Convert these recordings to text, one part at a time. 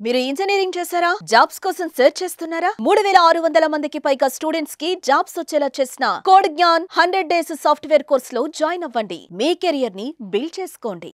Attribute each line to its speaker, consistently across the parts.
Speaker 1: మీరు ఇంజనీరింగ్ చేశారా? జాబ్స్ కోసం సెర్చ్ చేస్తున్నారా? 3600 మందికి పైగా స్టూడెంట్స్ కి జాబ్స్ వచ్చేలా చేసిన కోడ్ జ్ఞాన్ 100 డేస్ సాఫ్ట్వేర్ కోర్సులో జాయిన్ అవ్వండి. మీ కెరియర్ ని బిల్డ్ చేసుకోండి.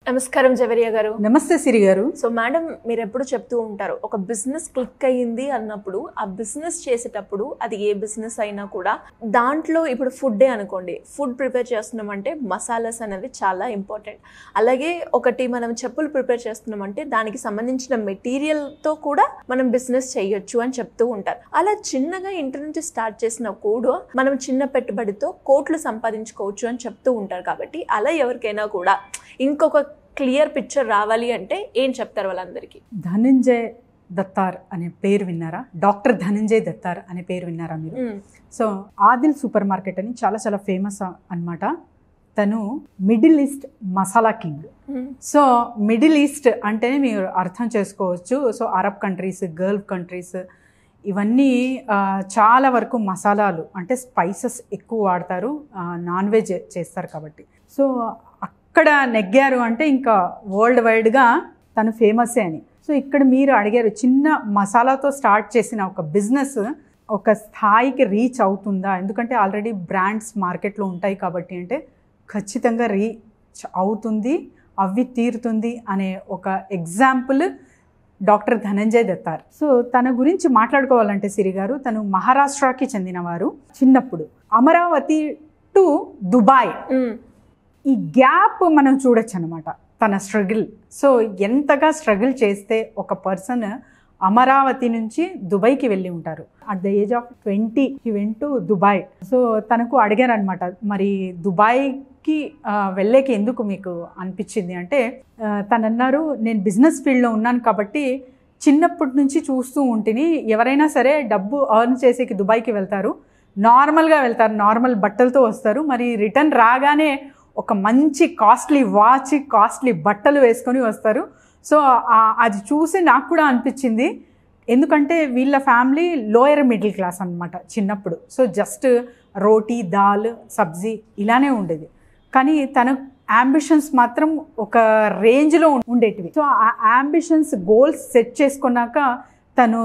Speaker 2: నమస్కారం జవేరియా గారు.
Speaker 3: నమస్తే సిరి గారు.
Speaker 2: సో మేడం, మీరు ఎప్పుడు చెప్తూ ఉంటారు ఒక బిజినెస్ క్లిక్ అయ్యింది అన్నప్పుడు ఆ బిజినెస్ చేసేటప్పుడు అది ఏ బిజినెస్ అయినా కూడా దాంట్లో ఇప్పుడు ఫుడ్డే అనుకోండి, ఫుడ్ ప్రిపేర్ చేస్తున్నామంటే మసాలాస్ అనేవి చాలా ఇంపార్టెంట్. అలాగే ఒకటి మనం చెప్పులు ప్రిపేర్ చేస్తున్నామంటే దానికి సంబంధించిన మెటీరియల్తో కూడా మనం బిజినెస్ చేయొచ్చు అని చెప్తూ ఉంటారు. అలా చిన్నగా ఇంటి నుంచి స్టార్ట్ చేసిన కూడా మనం చిన్న పెట్టుబడితో కోట్లు సంపాదించుకోవచ్చు అని చెప్తూ ఉంటారు. కాబట్టి అలా ఎవరికైనా కూడా ఇంకొక క్లియర్ పిక్చర్ రావాలి అంటే ఏం చెప్తారు వాళ్ళందరికీ?
Speaker 3: ధనంజయ్ దత్తార్ అనే పేరు విన్నారా? డాక్టర్ ధనంజయ్ దత్తార్ అనే పేరు విన్నారా మీరు? సో ఆదిల్ సూపర్ మార్కెట్ అని చాలా చాలా ఫేమస్ అన్నమాట. తను middle east masala king. So middle east అంటేనే మీరు అర్థం చేసుకోవచ్చు. So Arab countries, Gulf countries ఇవన్నీ చాలా వరకు మసాలాలు అంటే స్పైసెస్ ఎక్కువ వాడతారు, నాన్ వెజ్ చేస్తారు కాబట్టి. సో అక్కడ నెగ్గారు అంటే ఇంకా వరల్డ్ వైడ్గా తను ఫేమసే అని. సో ఇక్కడ మీరు అడిగారు, చిన్న మసాలాతో స్టార్ట్ చేసిన ఒక బిజినెస్ ఒక స్థాయికి రీచ్ అవుతుందా? ఎందుకంటే ఆల్రెడీ బ్రాండ్స్ మార్కెట్లో ఉంటాయి కాబట్టి అంటే ఖచ్చితంగా రీచ్ అవుతుంది, అవి తీరుతుంది అనే ఒక ఎగ్జాంపుల్ డాక్టర్ ధనంజయ్ దత్తార్. సో తన గురించి మాట్లాడుకోవాలంటే సిరి గారు, తను మహారాష్ట్రకి చెందినవారు. చిన్నప్పుడు అమరావతి టు దుబాయ్ ఈ గ్యాప్ మనం చూడొచ్చు అనమాట, తన స్ట్రగుల్. సో ఎంతగా స్ట్రగుల్ చేస్తే ఒక పర్సన్ అమరావతి నుంచి దుబాయ్కి వెళ్ళి ఉంటారు. At the age of 20 he went to Dubai. So తనకు అడిగారు అనమాట, మరి దుబాయ్కి వెళ్ళేకి ఎందుకు మీకు అనిపించింది అంటే తను అన్నారు, నేను బిజినెస్ ఫీల్డ్లో ఉన్నాను కాబట్టి చిన్నప్పటి నుంచి చూస్తూ ఉంటేని ఎవరైనా సరే డబ్బు ఎర్న్ చేసేకి దుబాయ్కి వెళ్తారు, నార్మల్గా వెళ్తారు, నార్మల్ బట్టలతో వస్తారు, మరి రిటర్న్ రాగానే ఒక మంచి కాస్ట్లీ వాచ్, కాస్ట్లీ బట్టలు వేసుకొని వస్తారు. సో అది చూసి నాకు కూడా అనిపించింది, ఎందుకంటే వీళ్ళ ఫ్యామిలీ లోయర్ మిడిల్ క్లాస్ అనమాట చిన్నప్పుడు. సో జస్ట్ రోటీ, దాల్, సబ్జీ ఇలానే ఉండేది. కానీ తన అంబిషన్స్ మాత్రం ఒక రేంజ్లో ఉండేటివి. సో ఆ అంబిషన్స్, గోల్స్ సెట్ చేసుకున్నాక తను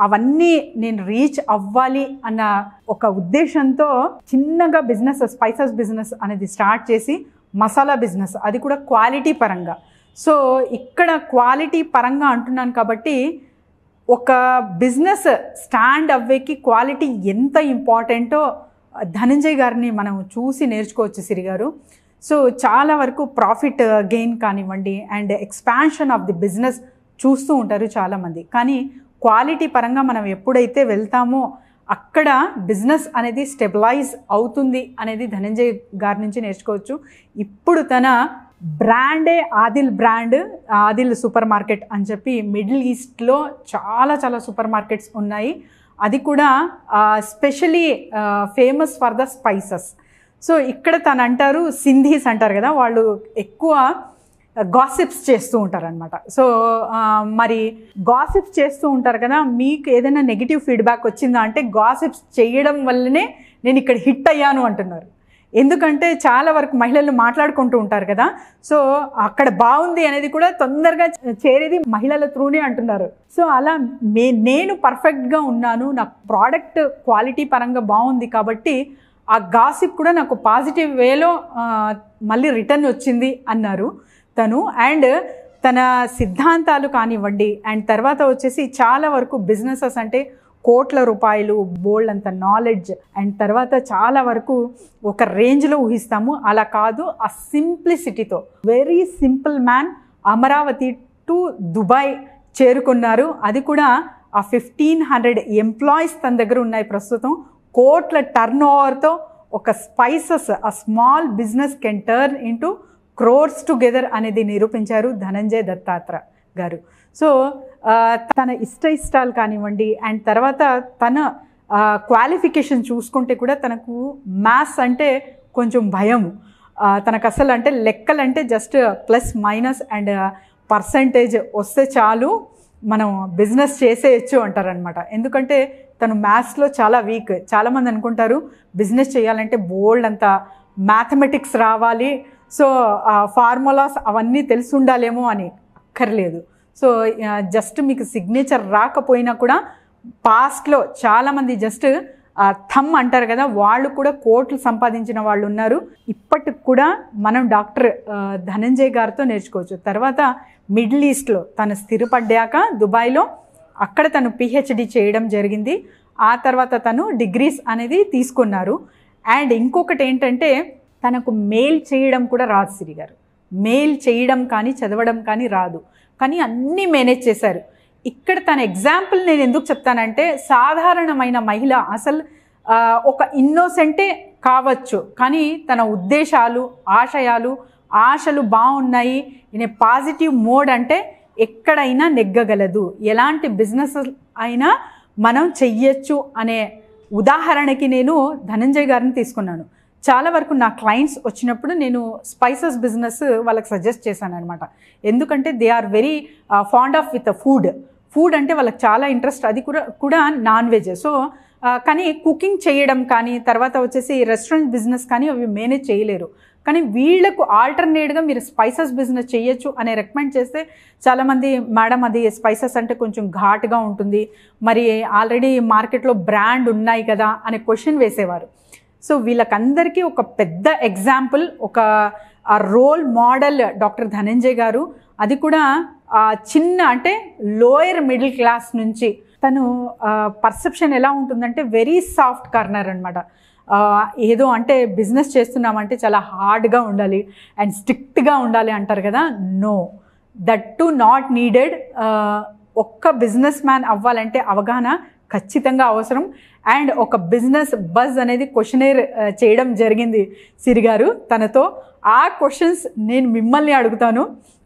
Speaker 3: అవన్నీ నేను రీచ్ అవ్వాలి అన్న ఒక ఉద్దేశంతో చిన్నగా బిజినెస్, స్పైసెస్ బిజినెస్ అనేది స్టార్ట్ చేసి మసాలా బిజినెస్, అది కూడా క్వాలిటీ పరంగా. సో ఇక్కడ క్వాలిటీ పరంగా అంటున్నాను కాబట్టి ఒక బిజినెస్ స్టాండ్ అవ్వేకి క్వాలిటీ ఎంత ఇంపార్టెంటో ధనంజయ్ గారిని మనం చూసి నేర్చుకోవచ్చు సిరి గారు. సో చాలా వరకు ప్రాఫిట్ గెయిన్ కానివ్వండి and expansion of the business చూస్తూ ఉంటారు చాలామంది. కానీ క్వాలిటీ పరంగా మనం ఎప్పుడైతే వెళ్తామో అక్కడ బిజినెస్ అనేది స్టెబిలైజ్ అవుతుంది అనేది ధనంజయ్ గారి నుంచి నేర్చుకోవచ్చు. ఇప్పుడు తన బ్రాండే Adil brand, Adil super market అని చెప్పి మిడిల్ ఈస్ట్లో చాలా చాలా సూపర్ మార్కెట్స్ ఉన్నాయి. అది కూడా especially famous for the spices. So ఇక్కడ తను అంటారు, సింధీస్ అంటారు కదా, వాళ్ళు ఎక్కువ గాసిప్స్ చేస్తూ ఉంటారనమాట. సో మరి గాసిప్స్ చేస్తూ ఉంటారు కదా, మీకు ఏదైనా నెగిటివ్ ఫీడ్బ్యాక్ వచ్చిందా అంటే గాసిప్స్ చేయడం వల్లనే నేను ఇక్కడ హిట్ అయ్యాను అంటున్నారు. ఎందుకంటే చాలా వరకు మహిళలు మాట్లాడుకుంటూ ఉంటారు కదా, సో అక్కడ బాగుంది అనేది కూడా తొందరగా చేరేది మహిళల త్రూనే అంటున్నారు. సో అలా నేను పర్ఫెక్ట్గా ఉన్నాను, నా ప్రోడక్ట్ క్వాలిటీ పరంగా బాగుంది కాబట్టి ఆ గాసిప్ కూడా నాకు పాజిటివ్ వేలో మళ్ళీ రిటర్న్ వచ్చింది అన్నారు తను. అండ్ తన సిద్ధాంతాలు కానివ్వండి అండ్ తర్వాత వచ్చేసి చాలా వరకు బిజినెసెస్ అంటే కోట్ల రూపాయలు, బోల్డ్ అంత నాలెడ్జ్ అండ్ తర్వాత చాలా వరకు ఒక రేంజ్లో ఊహిస్తాము, అలా కాదు. ఆ సింప్లిసిటీతో very simple man Amaravati to Dubai చేరుకున్నారు. అది కూడా ఆ 1500 ఎంప్లాయీస్ తన దగ్గర ఉన్నాయి ప్రస్తుతం. కోట్ల టర్న్ ఓవర్తో ఒక స్పైసెస్, ఆ small business can turn into crores together అనేది నిరూపించారు ధనంజయ్ దత్తాత్ర గారు. సో తన ఇష్టాలు కానివ్వండి అండ్ తర్వాత తన క్వాలిఫికేషన్ చూసుకుంటే కూడా తనకు మ్యాథ్స్ అంటే కొంచెం భయం. తనకు అసలు అంటే లెక్కలంటే just plus minus and percentage వస్తే చాలు మనం బిజినెస్ చేసేయచ్చు అంటారనమాట. ఎందుకంటే తను మ్యాథ్స్లో చాలా వీక్. చాలామంది అనుకుంటారు బిజినెస్ చేయాలంటే బోల్డ్ అంత మ్యాథమెటిక్స్ రావాలి, సో ఫార్ములాస్ అవన్నీ తెలిసి ఉండాలేమో అని అక్కర్లేదు. సో జస్ట్ మీకు సిగ్నేచర్ రాకపోయినా కూడా పాస్ట్లో చాలామంది జస్ట్ థమ్ అంటారు కదా, వాళ్ళు కూడా కోట్లు సంపాదించిన వాళ్ళు ఉన్నారు. ఇప్పటికి కూడా మనం డాక్టర్ ధనంజయ్ గారితో నేర్చుకోవచ్చు. తర్వాత మిడిల్ ఈస్ట్లో తను స్థిరపడ్డాక దుబాయ్లో అక్కడ తను పిహెచ్డి చేయడం జరిగింది. ఆ తర్వాత తను డిగ్రీస్ అనేది తీసుకున్నారు. అండ్ ఇంకొకటి ఏంటంటే తనకు మెయిల్ చేయడం కూడా రాదు సిరి గారు. మెయిల్ చేయడం కానీ చదవడం కానీ రాదు, కానీ అన్నీ మేనేజ్ చేశారు. ఇక్కడ తన ఎగ్జాంపుల్ నేను ఎందుకు చెప్తానంటే, సాధారణమైన మహిళ అసలు ఒక ఇన్నోసెంటే కావచ్చు, కానీ తన ఉద్దేశాలు ఆశలు బాగున్నాయి, ఇన్ ఏ పాజిటివ్ మోడ్ అంటే ఎక్కడైనా నెగ్గగలదు, ఎలాంటి బిజినెస్ అయినా మనం చెయ్యొచ్చు అనే ఉదాహరణకి నేను ధనంజయ్ గారిని తీసుకున్నాను. చాలా వరకు నా క్లయింట్స్ వచ్చినప్పుడు నేను స్పైసెస్ బిజినెస్ వాళ్ళకి సజెస్ట్ చేశాను అనమాట. ఎందుకంటే they are very fond of with food అంటే వాళ్ళకి చాలా ఇంట్రెస్ట్, అది కూడా నాన్ వెజ్. సో కానీ కుకింగ్ చేయడం కానీ తర్వాత వచ్చేసి రెస్టారెంట్ బిజినెస్ కానీ అవి మేనేజ్ చేయలేరు. కానీ వీళ్లకు ఆల్టర్నేట్గా మీరు స్పైసెస్ బిజినెస్ చేయొచ్చు అనే రికమెండ్ చేస్తే చాలామంది మేడం అది స్పైసెస్ అంటే కొంచెం ఘాటుగా ఉంటుంది, మరి ఆల్రెడీ మార్కెట్లో బ్రాండ్ ఉన్నాయి కదా అనే క్వశ్చన్ వేసేవారు. సో వీళ్ళకందరికీ ఒక పెద్ద ఎగ్జాంపుల్, ఒక రోల్ మోడల్ డాక్టర్ ధనంజయ్ గారు. అది కూడా చిన్న అంటే లోయర్ మిడిల్ క్లాస్ నుంచి తను పర్సెప్షన్ ఎలా ఉంటుందంటే వెరీ సాఫ్ట్ కార్నర్ అనమాట. ఏదో అంటే బిజినెస్ చేస్తున్నామంటే చాలా హార్డ్గా ఉండాలి అండ్ స్ట్రిక్ట్గా ఉండాలి అంటారు కదా. No, that to not needed. ఒక్క బిజినెస్ మ్యాన్ అవ్వాలంటే అవగాహన ఖచ్చితంగా అవసరం. అండ్ ఒక బిజినెస్ బజ్ అనేది క్వశ్చనేర్ చేయడం జరిగింది సిరి గారు తనతో. ఆ క్వశ్చన్స్ నేను మిమ్మల్ని అడుగుతాను.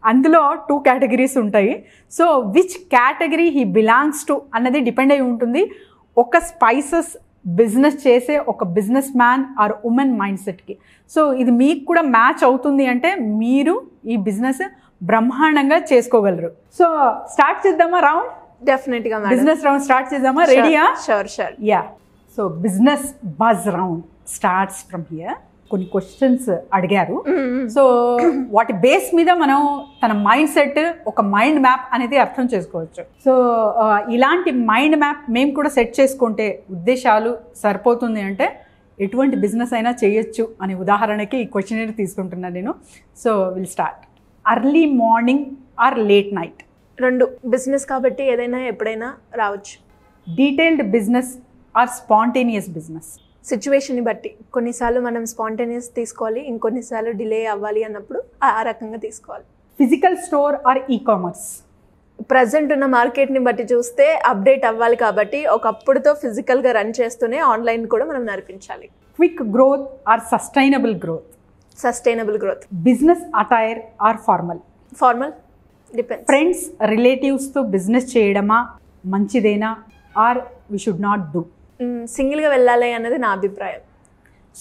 Speaker 3: అందులో 2 కేటగిరీస్ ఉంటాయి. So which category he belongs to అన్నది డిపెండ్ అయి ఉంటుంది ఒక స్పైసెస్ బిజినెస్ చేసే ఒక businessman or women mind సెట్కి. సో ఇది మీకు కూడా మ్యాచ్ అవుతుంది అంటే మీరు ఈ బిజినెస్ బ్రహ్మాండంగా చేసుకోగలరు. సో స్టార్ట్ చేద్దామా రౌండ్?
Speaker 2: డెఫినెట్గా
Speaker 3: బిజినెస్ రౌండ్ స్టార్ట్ చేద్దామా? రెడీయా?
Speaker 2: Sure.
Speaker 3: Yeah. So business buzz round starts from here. కొన్ని క్వశ్చన్స్ అడిగారు. సో వాటి బేస్ మీద మనం తన మైండ్ సెట్, ఒక మైండ్ మ్యాప్ అనేది అర్థం చేసుకోవచ్చు. సో ఇలాంటి మైండ్ మ్యాప్ మేము కూడా సెట్ చేసుకుంటే ఉద్దేశాలు సరిపోతుంది అంటే ఎటువంటి బిజినెస్ అయినా చేయొచ్చు అనే ఉదాహరణకి ఈ క్వశ్చన్ తీసుకుంటున్నాను నేను. So will start. Early morning or late night?
Speaker 2: 2. Business కాబట్టి ఏదైనా ఎప్పుడైనా రావచ్చు.
Speaker 3: Detailed business or spontaneous business?
Speaker 2: సిచ్యువేషన్ని బట్టి. కొన్నిసార్లు మనం స్పాంటేనియస్ తీసుకోవాలి, ఇంకొన్నిసార్లు డిలే అవ్వాలి అన్నప్పుడు ఆ రకంగా తీసుకోవాలి.
Speaker 3: Physical store or e-commerce?
Speaker 2: Present ఉన్న మార్కెట్ని బట్టి చూస్తే అప్డేట్ అవ్వాలి కాబట్టి ఒకప్పుడుతో ఫిజికల్గా రన్ చేస్తూనే ఆన్లైన్ కూడా మనం నడిపించాలి.
Speaker 3: Quick growth or sustainable growth?
Speaker 2: Sustainable growth.
Speaker 3: Business attire or formal?
Speaker 2: Formal. Depends.
Speaker 3: Friends రిలేటివ్స్తో బిజినెస్ చేయడమా మంచిదేనా or we should not do?
Speaker 2: సింగిల్గా వెళ్ళాలి అన్నది నా అభిప్రాయం.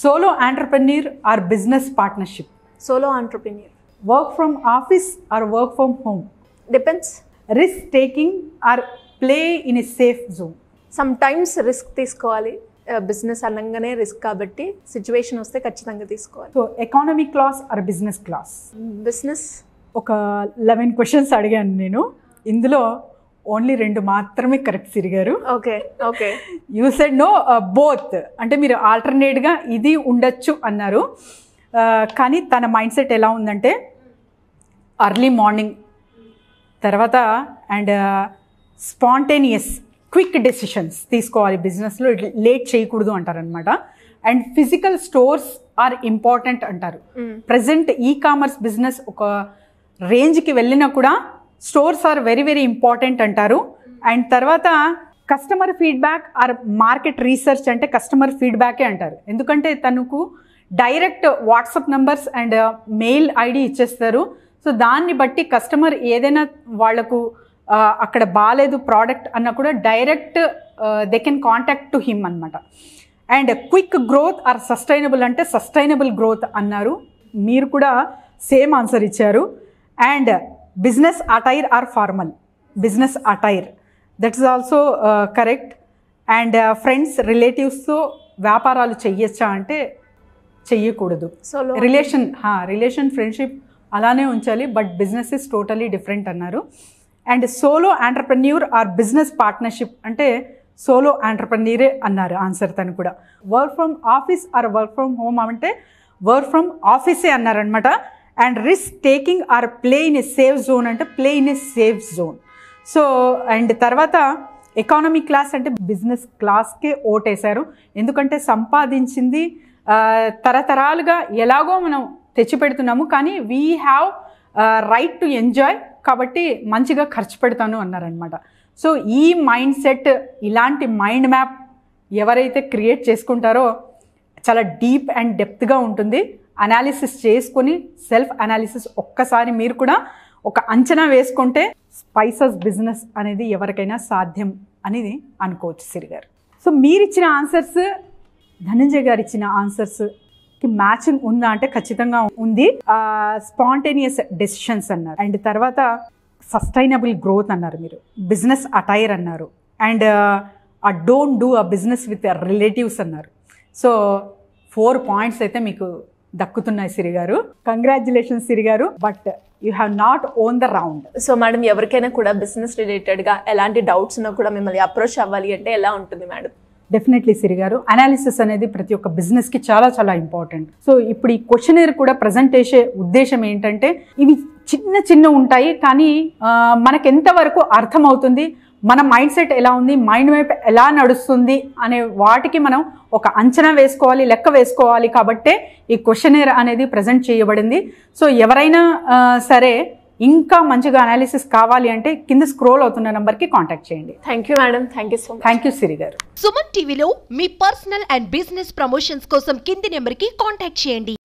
Speaker 3: Solo entrepreneur or business partnership?
Speaker 2: Solo entrepreneur.
Speaker 3: Work from office or work from home?
Speaker 2: Depends.
Speaker 3: Risk taking or play in a safe zone?
Speaker 2: Sometimes risk తీసుకోవాలి. Business అనగానే risk కాబట్టి situation వస్తే ఖచ్చితంగా తీసుకోవాలి.
Speaker 3: So economy class are business class?
Speaker 2: Business.
Speaker 3: ఒక 11 questions అడిగాను నేను, ఇందులో ఓన్లీ 2 మాత్రమే correct Siri garu.
Speaker 2: Okay.
Speaker 3: You said no both, అంటే మీరు ఆల్టర్నేట్గా ఇది ఉండొచ్చు అన్నారు. కానీ తన మైండ్ సెట్ ఎలా ఉందంటే అర్లీ మార్నింగ్ తర్వాత అండ్ స్పాంటేనియస్ క్విక్ డెసిషన్స్ తీసుకోవాలి బిజినెస్లో, లేట్ చేయకూడదు అంటారనమాట. And physical stores are important అంటారు. ప్రజెంట్ ఈ కామర్స్ బిజినెస్ ఒక రేంజ్కి వెళ్ళినా కూడా stores are very very important అంటారు. అండ్ తర్వాత customer feedback or market research అంటే కస్టమర్ ఫీడ్బ్యాకే అంటారు. ఎందుకంటే తనకు direct WhatsApp numbers and mail ID ఇచ్చేస్తారు. సో దాన్ని బట్టి కస్టమర్ ఏదైనా వాళ్లకు అక్కడ బాగాలేదు ప్రోడక్ట్ అన్న కూడా direct they can contact to him అనమాట. And quick growth or sustainable అంటే సస్టైనబుల్ గ్రోత్ అన్నారు. మీరు కూడా సేమ్ ఆన్సర్ ఇచ్చారు. And business attire or formal? Business attire, that is also correct. And friends రిలేటివ్స్తో వ్యాపారాలు చెయ్యొచ్చా అంటే చెయ్యకూడదు. రిలేషన్ ఫ్రెండ్షిప్ అలానే ఉంచాలి, but business is totally different అన్నారు. And solo entrepreneur or business partnership అంటే సోలో ఆంటర్ప్రెన్యూరే అన్నారు ఆన్సర్ తను కూడా. Work from office or work from home అంటే వర్క్ ఫ్రమ్ ఆఫీసే అన్నారనమాట. And risk taking or play in a safe zone అంటే play in a safe zone. So and తర్వాత ఎకానమీ క్లాస్ అంటే బిజినెస్ క్లాస్కే ఓటేశారు. ఎందుకంటే సంపాదించింది తరతరాలుగా ఎలాగో మనం తెచ్చిపెడుతున్నాము, కానీ we have right to enjoy, కాబట్టి మంచిగా ఖర్చు పెడతాను అన్నారనమాట. సో ఈ మైండ్ సెట్, ఇలాంటి మైండ్ మ్యాప్ ఎవరైతే క్రియేట్ చేసుకుంటారో చాలా డీప్ అండ్ డెప్త్గా ఉంటుంది. అనాలిసిస్ చేసుకొని సెల్ఫ్ అనాలిసిస్ ఒక్కసారి మీరు కూడా ఒక అంచనా వేసుకుంటే స్పైసెస్ బిజినెస్ అనేది ఎవరికైనా సాధ్యం అనేది అనుకోవచ్చు సిరి గారు. సో మీరు ఇచ్చిన ఆన్సర్స్, ధనంజయ్ గారు ఇచ్చిన ఆన్సర్స్కి మ్యాచింగ్ ఉందా అంటే ఖచ్చితంగా ఉంది. స్పాంటేనియస్ డెసిషన్స్ అన్నారు, అండ్ తర్వాత సస్టైనబుల్ గ్రోత్ అన్నారు, మీరు బిజినెస్ అటైర్ అన్నారు, and don't do a business with relatives అన్నారు. సో 4 పాయింట్స్ అయితే మీకు దక్కుతున్నాయి సిరి గారు. కంగ్రాచులేషన్స్ సిరి గారు, but you have not own the round.
Speaker 2: So madam, ఎవరికైనా కూడా బిజినెస్ రిలేటెడ్గా ఎలాంటి డౌట్స్ ఉన్నా కూడా మిమ్మల్ని అప్రోచ్ అవ్వాలి అంటే ఎలా ఉంటుంది మేడం?
Speaker 3: డెఫినెట్లీ సిరి గారు, అనాలిసిస్ అనేది ప్రతి ఒక్క బిజినెస్కి చాలా చాలా ఇంపార్టెంట్. సో ఇప్పుడు ఈ క్వశ్చనర్ కూడా ప్రజెంట్ చేసే ఉద్దేశం ఏంటంటే, ఇవి చిన్న ఉంటాయి, కానీ మనకు ఎంతవరకు అర్థమవుతుంది, మన మైండ్ సెట్ ఎలా ఉంది, మైండ్ మ్యాప్ ఎలా నడుస్తుంది అనే వాటికి మనం ఒక అంచనా వేసుకోవాలి, లెక్క వేసుకోవాలి. కాబట్టే ఈ క్వశ్చనర్ అనేది ప్రజెంట్ చేయబడింది. సో ఎవరైనా సరే ఇంకా మంచిగా అనాలిసిస్ కావాలి అంటే కింద స్క్రోల్ అవుతున్న నంబర్కి కాంటాక్ట్ చేయండి.
Speaker 2: Thank you madam, thank you so much.
Speaker 3: Thank you Siri garu.
Speaker 4: Suman టీవీలో మీ పర్సనల్ అండ్ బిజినెస్ ప్రమోషన్స్ కోసం కింది నెంబర్కి కాంటాక్ట్ చేయండి.